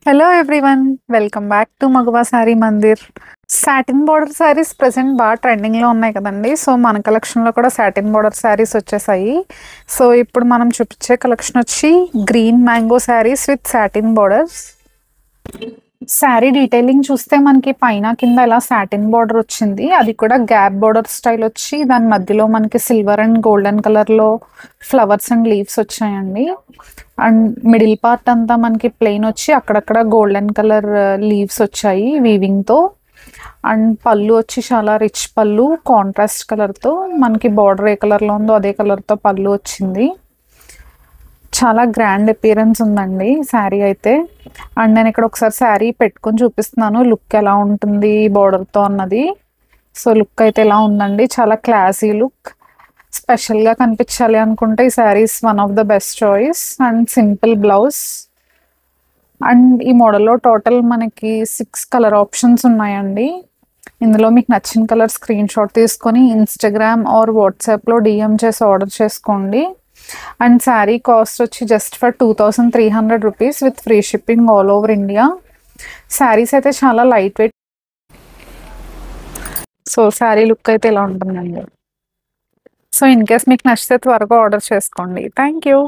Hello everyone, welcome back to Magava sari Mandir. Satin border saris present బాగా ట్రెండింగ్లో ఉన్నాయి కదండి. సో మన కలెక్షన్లో కూడా సాటిన్ బార్డర్ శారీస్ వచ్చేసాయి. సో ఇప్పుడు మనం చూపించే కలెక్షన్ వచ్చి green mango saris with satin borders. Sari detailing చూస్తే మనకి పైన కింద ఇలా సాటిన్ బార్డర్ వచ్చింది. అది కూడా గ్యాప్ బార్డర్ స్టైల్ వచ్చి దాని మధ్యలో మనకి సిల్వర్ అండ్ గోల్డెన్ కలర్లో ఫ్లవర్స్ అండ్ లీవ్స్ వచ్చాయండి. అండ్ మిడిల్ పార్ట్ అంతా మనకి ప్లెయిన్ వచ్చి అక్కడక్కడ గోల్డెన్ కలర్ లీవ్స్ వచ్చాయి వీవింగ్తో. అండ్ పళ్ళు వచ్చి చాలా రిచ్ పళ్ళు, కాంట్రాస్ట్ కలర్తో. మనకి బార్డర్ ఏ కలర్లో ఉందో అదే కలర్తో పళ్ళు వచ్చింది. చాలా గ్రాండ్ అపియరెన్స్ ఉందండి శారీ అయితే. అండ్ నేను ఇక్కడ ఒకసారి శారీ పెట్టుకొని చూపిస్తున్నాను లుక్ ఎలా ఉంటుంది బార్డర్తో అన్నది. సో లుక్ అయితే ఎలా ఉందండి, చాలా క్లాసీ లుక్. స్పెషల్గా కనిపించాలి అనుకుంటే ఈ saris one of the best choice. And simple blouse. And ఈ మోడల్లో టోటల్ మనకి 6 కలర్ ఆప్షన్స్ ఉన్నాయండి. ఇందులో మీకు నచ్చిన కలర్ స్క్రీన్ షాట్ తీసుకొని ఇన్స్టాగ్రామ్ ఆర్ వాట్సాప్లో డిఎం చేసి ఆర్డర్ చేసుకోండి. అండ్ శారీ కాస్ట్ వచ్చి just for 2300 rupees with free shipping all over India. Saris అయితే చాలా light weight. So sari look అయితే ఇలా ఉంటుందండి. సో ఇన్ కేస్ మీకు నచ్చితే త్వరగా ఆర్డర్ చేసుకోండి. Thank you.